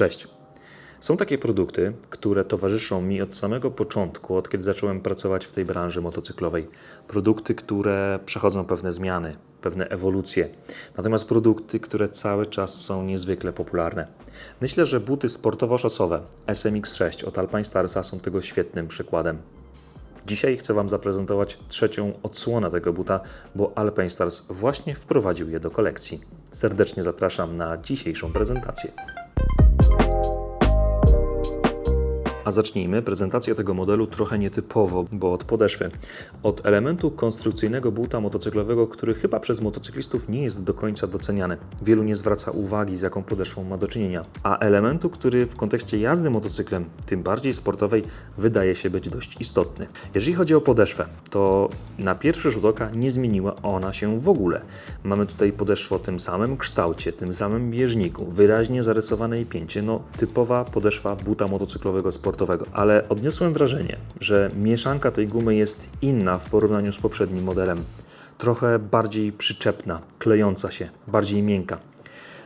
Cześć. Są takie produkty, które towarzyszą mi od samego początku, od kiedy zacząłem pracować w tej branży motocyklowej. Produkty, które przechodzą pewne zmiany, pewne ewolucje. Natomiast produkty, które cały czas są niezwykle popularne. Myślę, że buty sportowo-szosowe SMX6 od Alpinestarsa są tego świetnym przykładem. Dzisiaj chcę Wam zaprezentować trzecią odsłonę tego buta, bo Alpinestars właśnie wprowadził je do kolekcji. Serdecznie zapraszam na dzisiejszą prezentację. A zacznijmy prezentację tego modelu trochę nietypowo, bo od podeszwy. Od elementu konstrukcyjnego buta motocyklowego, który chyba przez motocyklistów nie jest do końca doceniany. Wielu nie zwraca uwagi, z jaką podeszwą ma do czynienia. A elementu, który w kontekście jazdy motocyklem, tym bardziej sportowej, wydaje się być dość istotny. Jeżeli chodzi o podeszwę, to na pierwszy rzut oka nie zmieniła ona się w ogóle. Mamy tutaj podeszwę o tym samym kształcie, tym samym bieżniku, wyraźnie zarysowanej pięcie, typowa podeszwa buta motocyklowego sportowego. Ale odniosłem wrażenie, że mieszanka tej gumy jest inna w porównaniu z poprzednim modelem. Trochę bardziej przyczepna, klejąca się, bardziej miękka.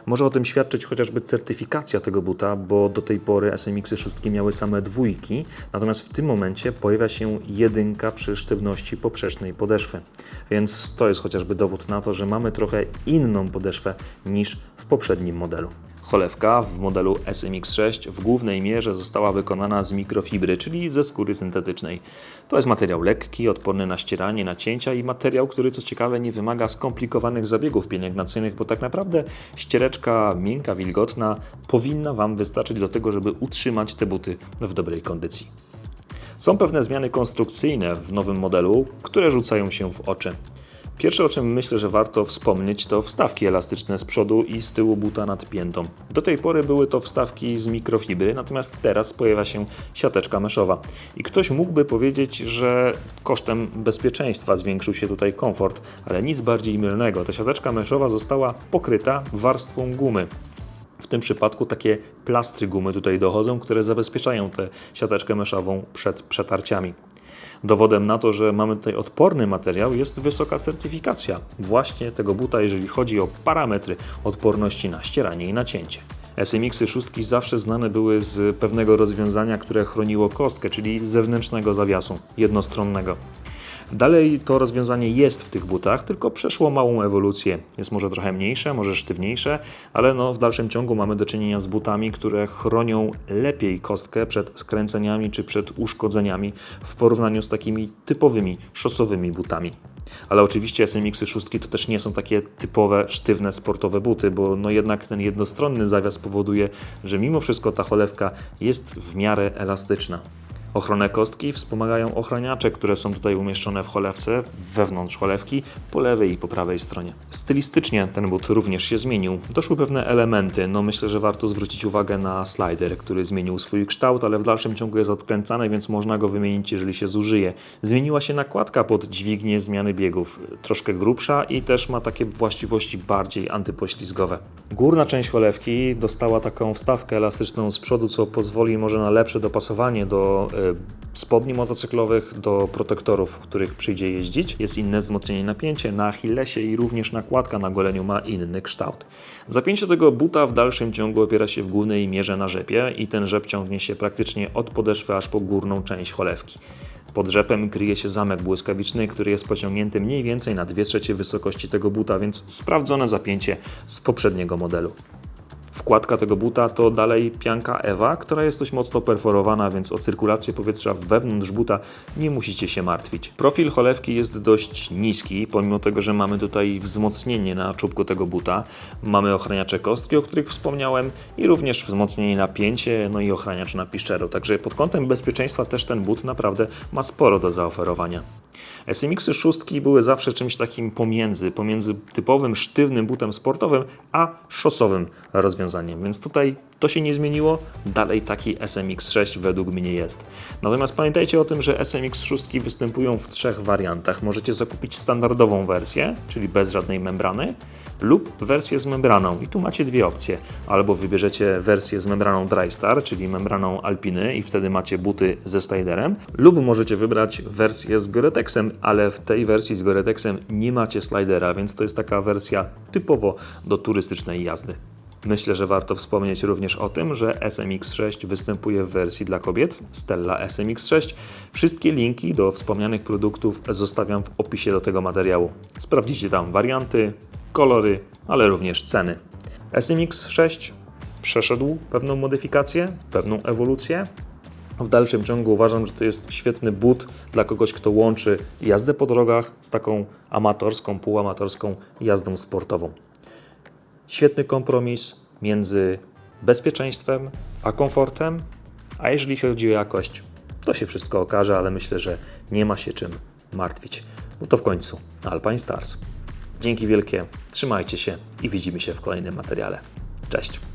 Może o tym świadczyć chociażby certyfikacja tego buta, bo do tej pory SMX-y 6 miały same dwójki, natomiast w tym momencie pojawia się jedynka przy sztywności poprzecznej podeszwy. Więc to jest chociażby dowód na to, że mamy trochę inną podeszwę niż w poprzednim modelu. Cholewka w modelu SMX6 w głównej mierze została wykonana z mikrofibry, czyli ze skóry syntetycznej. To jest materiał lekki, odporny na ścieranie, nacięcia i materiał, który co ciekawe nie wymaga skomplikowanych zabiegów pielęgnacyjnych, bo tak naprawdę ściereczka miękka, wilgotna powinna Wam wystarczyć do tego, żeby utrzymać te buty w dobrej kondycji. Są pewne zmiany konstrukcyjne w nowym modelu, które rzucają się w oczy. Pierwsze, o czym myślę, że warto wspomnieć, to wstawki elastyczne z przodu i z tyłu buta nad piętą. Do tej pory były to wstawki z mikrofibry, natomiast teraz pojawia się siateczka meszowa. I ktoś mógłby powiedzieć, że kosztem bezpieczeństwa zwiększył się tutaj komfort, ale nic bardziej mylnego. Ta siateczka meszowa została pokryta warstwą gumy. W tym przypadku takie plastry gumy tutaj dochodzą, które zabezpieczają tę siateczkę meszową przed przetarciami. Dowodem na to, że mamy tutaj odporny materiał, jest wysoka certyfikacja właśnie tego buta, jeżeli chodzi o parametry odporności na ścieranie i nacięcie. SMX-y 6 zawsze znane były z pewnego rozwiązania, które chroniło kostkę, czyli zewnętrznego zawiasu, jednostronnego. Dalej to rozwiązanie jest w tych butach, tylko przeszło małą ewolucję. Jest może trochę mniejsze, może sztywniejsze, ale w dalszym ciągu mamy do czynienia z butami, które chronią lepiej kostkę przed skręceniami czy przed uszkodzeniami w porównaniu z takimi typowymi szosowymi butami. Ale oczywiście SMX-y 6 to też nie są takie typowe, sztywne, sportowe buty, bo jednak ten jednostronny zawias powoduje, że mimo wszystko ta cholewka jest w miarę elastyczna. Ochronę kostki wspomagają ochraniacze, które są tutaj umieszczone w cholewce, wewnątrz cholewki, po lewej i po prawej stronie. Stylistycznie ten but również się zmienił. Doszły pewne elementy. Myślę, że warto zwrócić uwagę na slider, który zmienił swój kształt, ale w dalszym ciągu jest odkręcany, więc można go wymienić, jeżeli się zużyje. Zmieniła się nakładka pod dźwignię zmiany biegów. Troszkę grubsza i też ma takie właściwości bardziej antypoślizgowe. Górna część cholewki dostała taką wstawkę elastyczną z przodu, co pozwoli może na lepsze dopasowanie do spodni motocyklowych, do protektorów, w których przyjdzie jeździć. Jest inne wzmocnienie napięcie na achillesie i również nakładka na goleniu ma inny kształt. Zapięcie tego buta w dalszym ciągu opiera się w głównej mierze na rzepie i ten rzep ciągnie się praktycznie od podeszwy aż po górną część cholewki. Pod rzepem kryje się zamek błyskawiczny, który jest pociągnięty mniej więcej na 2/3 wysokości tego buta, więc sprawdzone zapięcie z poprzedniego modelu. Wkładka tego buta to dalej pianka Eva, która jest dość mocno perforowana, więc o cyrkulację powietrza wewnątrz buta nie musicie się martwić. Profil cholewki jest dość niski, pomimo tego, że mamy tutaj wzmocnienie na czubku tego buta. Mamy ochraniacze kostki, o których wspomniałem, i również wzmocnienie na pięcie, i ochraniacz na piszczeru. Także pod kątem bezpieczeństwa też ten but naprawdę ma sporo do zaoferowania. SMX-y 6 były zawsze czymś takim pomiędzy typowym sztywnym butem sportowym, a szosowym rozwiązaniem, więc tutaj to się nie zmieniło, dalej taki SMX6 według mnie jest. Natomiast pamiętajcie o tym, że SMX 6 występują w 3 wariantach. Możecie zakupić standardową wersję, czyli bez żadnej membrany, lub wersję z membraną. I tu macie dwie opcje. Albo wybierzecie wersję z membraną Drystar, czyli membraną Alpiny i wtedy macie buty ze sliderem, lub możecie wybrać wersję z Gore-Texem, ale w tej wersji z Gore-Texem nie macie slidera, więc to jest taka wersja typowo do turystycznej jazdy. Myślę, że warto wspomnieć również o tym, że SMX6 występuje w wersji dla kobiet, Stella SMX6. Wszystkie linki do wspomnianych produktów zostawiam w opisie do tego materiału. Sprawdzicie tam warianty, kolory, ale również ceny. SMX6 przeszedł pewną modyfikację, pewną ewolucję. W dalszym ciągu uważam, że to jest świetny but dla kogoś, kto łączy jazdę po drogach z taką amatorską, półamatorską jazdą sportową. Świetny kompromis między bezpieczeństwem a komfortem, a jeżeli chodzi o jakość, to się wszystko okaże, ale myślę, że nie ma się czym martwić, bo to w końcu Alpine Stars. Dzięki wielkie, trzymajcie się i widzimy się w kolejnym materiale. Cześć!